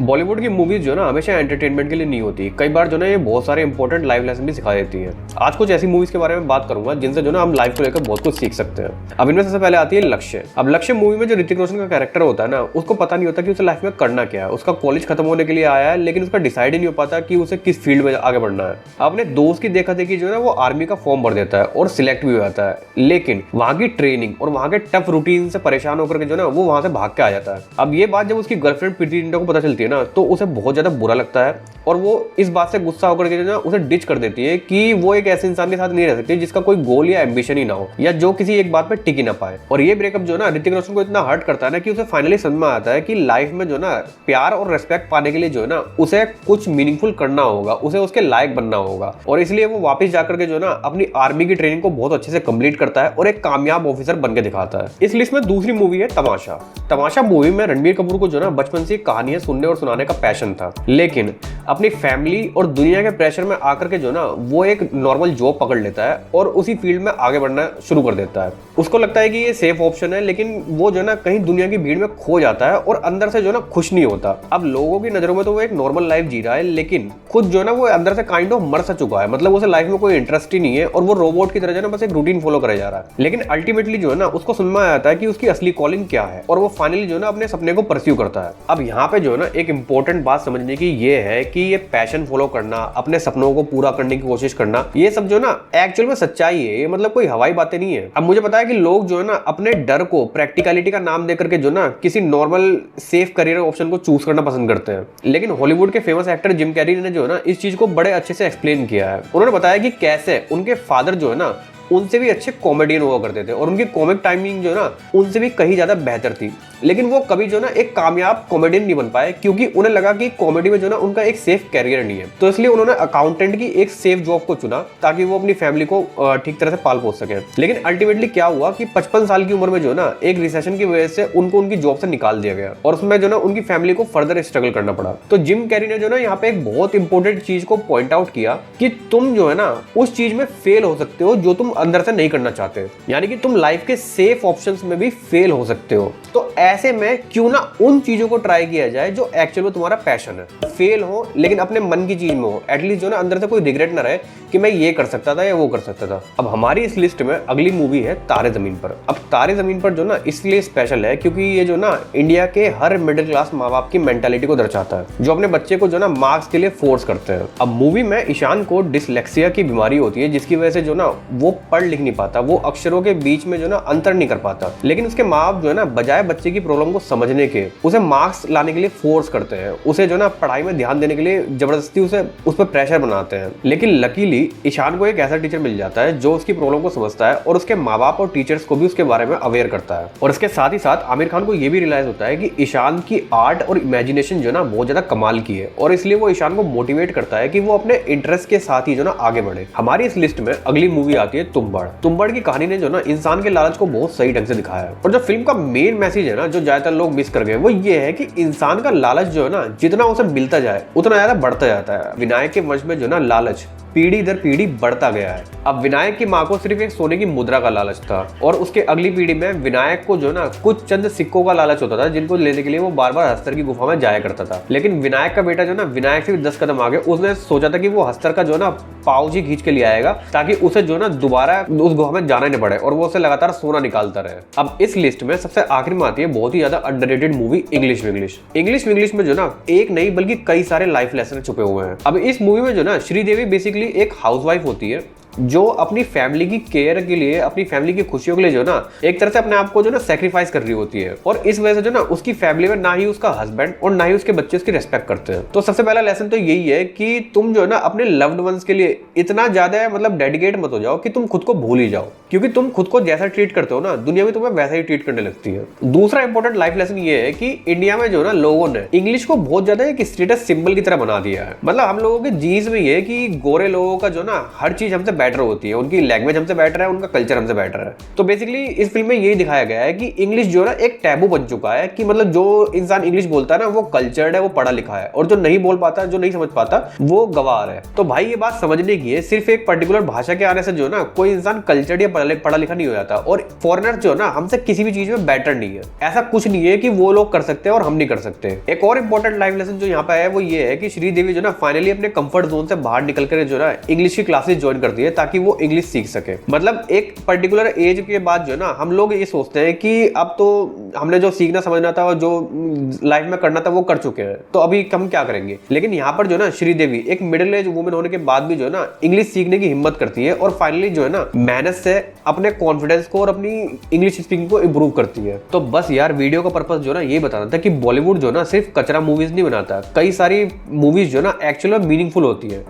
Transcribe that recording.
बॉलीवुड की मूवीज जो है ना हमेशा एंटरटेनमेंट के लिए नहीं होती। कई बार जो ना ये बहुत सारे इंपॉर्टेंट लाइफ लेसन भी सिखा देती है। आज कुछ ऐसी मूवीज के बारे में बात करूंगा जिनसे जो ना हम लाइफ को लेकर बहुत कुछ सीख सकते हैं। अब इनमें सबसे पहले आती है लक्ष्य। अब लक्ष्य मूवी में जो ऋतिक रोशन का कैरेक्टर होता है ना, उसको पता नहीं होता कि उसे लाइफ में करना क्या है। उसका कॉलेज खत्म होने के लिए आया है, लेकिन उसका डिसाइड ही नहीं हो पाता कि उसे किस फील्ड में आगे बढ़ना है। अपने दोस्त की देखा देखी जो है वो आर्मी का फॉर्म भर देता है और सिलेक्ट भी हो जाता है, लेकिन वहां की ट्रेनिंग और वहां के टफ रूटीन से परेशान होकर के जो ना वो वहां से भाग के आ जाता है। अब ये बात जब उसकी गर्लफ्रेंड प्रीति जिंटा को पता चलती है ना, तो उसे बहुत ज्यादा बुरा लगता है और वो इस बात से गुस्सा होकर के ना उसे डिच कर देती है कि वो एक ऐसे इंसान के साथ नहीं रह सकती जिसका कोई गोल या एम्बिशन ही ना हो, या जो किसी एक बात पे टिक ही ना पाए। और ये ब्रेकअप जो ना ऋतिक रोशन को इतना हर्ट करता है ना कि उसे फाइनली समझ में आता है कि लाइफ में जो ना प्यार और रिस्पेक्ट पाने के लिए जो है ना उसे कुछ मीनिंगफुल करना होगा, उसे उसके लायक बनना होगा। और इसलिए वो वापस जाकर के जो ना अपनी आर्मी की ट्रेनिंग को बहुत अच्छे से कंप्लीट करता है और एक कामयाब ऑफिसर बन के दिखाता है। इस लिस्ट में दूसरी मूवी है तमाशा। तमाशा मूवी में रणबीर कपूर को जो ना बचपन से कहानियां सुनने और सुनाने का पैशन था, लेकिन अपनी फैमिली और दुनिया के प्रेशर में आकर के जो ना वो एक नॉर्मल जॉब पकड़ लेता है और उसी फील्ड में आगे बढ़ना शुरू कर देता है। उसको लगता है कि ये सेफ ऑप्शन है, लेकिन वो जो ना कहीं दुनिया की भीड़ में खो जाता है और अंदर से जो ना खुश नहीं होता। अब लोगों की नजरों में तो वो एक नॉर्मल लाइफ जी रहा है, लेकिन खुद जो ना वो अंदर से काइंड ऑफ मर सा चुका है। मतलब उसे लाइफ में कोई इंटरेस्ट ही नहीं है और वो रोबोट की तरह जो ना बस एक रूटीन फॉलो करे जा रहा है। लेकिन अल्टीमेटली जो है ना उसको समझ में आता है कि उसकी असली कॉलिंग क्या है और वो फाइनली जो ना अपने सपने को परस्यू करता है। अब यहाँ पे जो है ना एक इंपॉर्टेंट बात समझने की ये है कि ये पैशन फॉलो करना, अपने सपनों को पूरा करने की कोशिश करना, ये सब जो ना एक्चुअल में सच्चाई है। ये मतलब कोई हवाई बातें नहीं है। अब मुझे पता है कि लोग जो है ना अपने डर को प्रैक्टिकलिटी का नाम देकर के जो ना किसी नॉर्मल सेफ करियर ऑप्शन को चूज करना पसंद करते हैं, लेकिन हॉलीवुड के फेमस एक्टर जिम कैरी ने जो है ना इस चीज को बड़े अच्छे से एक्सप्लेन किया है। उन्होंने बताया कि कैसे उनके फादर जो है ना उनसे भी अच्छे कॉमेडियन हुआ करते थे और उनकी कॉमिक टाइमिंग जो है ना उनसे भी कहीं ज्यादा बेहतर थी, लेकिन वो कभी जो ना एक कामयाब कॉमेडियन नहीं बन पाए क्योंकि उन्हें लगा कि कॉमेडी में जो ना उनका एक सेफ कैरियर नहीं है। तो इसलिए उन्होंने अकाउंटेंट की एक सेफ जॉब को चुना ताकि वो अपनी फैमिली को ठीक तरह से पाल पोस सके। लेकिन अल्टीमेटली क्या हुआ कि 55 साल की उम्र में जो ना एक रिसेशन की वजह से उनको उनकी जॉब से निकाल दिया गया और उसमें जो ना उनकी फैमिली को फर्दर स्ट्रगल करना पड़ा। तो जिम कैरी ने जो ना यहाँ पे एक बहुत इंपॉर्टेंट चीज को पॉइंट आउट किया कि तुम जो है ना उस चीज में फेल हो सकते हो जो तुम अंदर से नहीं करना चाहते, यानी कि तुम लाइफ के सेफ ऑप्शंस में भी फेल हो सकते हो। तो ऐसे में क्यों ना उन चीजों को ट्राई किया जाए जो एक्चुअल में तुम्हारा पैशन है। फेल हो लेकिन अपने मन की चीज में हो, एटलीस्ट जो ना अंदर से कोई रिग्रेट ना रहे कि मैं ये कर सकता था या वो कर सकता था। अब हमारी इस लिस्ट में अगली मूवी है तारे जमीन पर। अब तारे जमीन पर जो ना इसलिए स्पेशल है क्योंकि ये जो ना इंडिया के हर मिडिल क्लास माँ बाप की मेंटालिटी को दर्शाता है, जो अपने बच्चे को जो ना मार्क्स के लिए फोर्स करते हैं। अब मूवी में ईशान को डिसलेक्सिया की बीमारी होती है, जिसकी वजह से जो ना वो पढ़ लिख नहीं पाता, वो अक्षरों के बीच में जो ना अंतर नहीं कर पाता। लेकिन उसके माँ बाप जो है ना बजाय बच्चे की प्रॉब्लम को समझने के उसे मार्क्स लाने के लिए फोर्स करते हैं, उसे जो ना पढ़ाई में ध्यान देने के लिए जबरदस्ती उसे उस पर प्रेशर बनाते हैं। लेकिन लकीली ईशान को एक ऐसा टीचर मिल जाता है जो उसकी प्रॉब्लम को समझता है और उसके माँ बाप और टीचर्स को भी उसके बारे में अवेयर करता है। और इसके साथ ही साथ आमिर खान को यह भी रियलाइज होता है कि ईशान की आर्ट और इमेजिनेशन जो ना बहुत ज्यादा कमाल की है और इसलिए वो ईशान को मोटिवेट करता है कि वो अपने इंटरेस्ट के साथ ही जो ना आगे बढ़े। हमारी इस लिस्ट में अगली मूवी आती है तुम्बाड़। तुम्बाड़ की कहानी ने जो ना इंसान के लालच को बहुत सही ढंग से दिखाया है और जो फिल्म का मेन मैसेज है ना जो ज्यादातर लोग मिस कर गए वो ये है कि इंसान का लालच जो है ना जितना उसे मिलता जाए उतना ज्यादा बढ़ता जाता है। विनायक के वंश में जो ना लालच पीढ़ी दर पीढ़ी बढ़ता गया है। अब विनायक की माँ को सिर्फ एक सोने की मुद्रा का लालच था और उसके अगली पीढ़ी में विनायक को जो ना कुछ चंद सिक्कों का लालच होता था जिनको लेने के लिए वो बार बार हस्तर की गुफा में जाया करता था। लेकिन विनायक का बेटा जो ना विनायक से भी 10 कदम आगे, उसने सोचा था कि वो हस्तर का जो ना पाउच ही खींच के ले आएगा ताकि उसे जो ना दोबारा उस गुफा में जाना नहीं पड़े और वो उसे लगातार सोना निकालता रहे। अब इस लिस्ट में सबसे आखिरी में आती है बहुत ही ज्यादा अंडररेटेड मूवी इंग्लिश विंग्लिश में जो ना एक नहीं बल्कि कई सारे लाइफ लेसन छुपे हुए हैं। अब इस मूवी में जो ना श्रीदेवी बेसिकली एक हाउसवाइफ होती है जो अपनी फैमिली की केयर के लिए, अपनी फैमिली की खुशियों के लिए जो ना एक तरह से अपने आप को जो ना सेक्रीफाइस कर रही होती है और इस वजह से जो ना उसकी फैमिली में ना ही उसका हस्बैंड और ना ही उसके बच्चे उसकी रिस्पेक्ट करते हैं। तो सबसे पहला लेसन तो यही है कि तुम जो है ना अपने लव्ड वंस के लिए इतना ज्यादा मतलब डेडिकेट मत हो जाओ कि तुम खुद को भूल ही जाओ, क्योंकि तुम खुद को जैसा ट्रीट करते हो ना दुनिया में तुम्हें वैसा ही ट्रीट करने लगती है। दूसरा इंपॉर्टेंट लाइफ लेसन ये है कि इंडिया में जो ना लोगों ने इंग्लिश को बहुत ज्यादा एक स्टेटस सिंबल की तरह बना दिया है। मतलब हम लोगों के जीन्स में ये कि गोरे लोगों का जो ना हर चीज हमसे बेटर होती है, उनकी लैंग्वेज हमसे बेटर है, उनका कल्चर हमसे बेटर है। तो बेसिकली इस फिल्म में यही दिखाया गया है कि इंग्लिश जो है ना एक टैबू बन चुका है, कि मतलब जो इंसान इंग्लिश बोलता है ना वो कल्चर्ड है, वो पढ़ा लिखा है, और जो नहीं बोल पाता, जो नहीं समझ पाता, वो गवार है। तो भाई ये बात समझने की है, सिर्फ एक पर्टिकुलर भाषा के आने से जो है ना कोई इंसान कल्चर्ड या पढ़ा लिखा नहीं हो जाता। और फॉरेनर जो है ना हमसे किसी भी चीज में बेटर नहीं है, ऐसा कुछ नहीं है कि वो लोग कर सकते हैं और हम नहीं कर सकते। एक और इंपॉर्टेंट लाइफ लेसन जो यहाँ पे है वो ये है कि श्रीदेवी जो ना फाइनली अपने कंफर्ट जोन से बाहर निकल कर जो ना इंग्लिश की क्लासेस ज्वाइन करती है ताकि वो इंग्लिश सीख सके। मतलब एक पर्टिकुलर एज के बाद जो ना हम लोग ये सोचते हैं कि अब तो हमने जो सीखना समझना था और जो लाइफ में करना था वो कर चुके हैं, तो अभी हम क्या करेंगे। लेकिन यहाँ पर जो ना श्रीदेवी एक मिडिल एज वुमेन होने के बाद भी जो है ना इंग्लिश सीखने की हिम्मत करती है और फाइनली जो है ना मेहनत से अपने कॉन्फिडेंस को और अपनी इंग्लिश स्पीकिंग को इंप्रूव करती है। तो बस यार वीडियो का पर्पस जो ना ये बताना था कि बॉलीवुड जो ना सिर्फ कचरा मूवीज नहीं बनाता, कई सारी मूवीज जो ना एक्चुअली मीनिंगफुल होती है।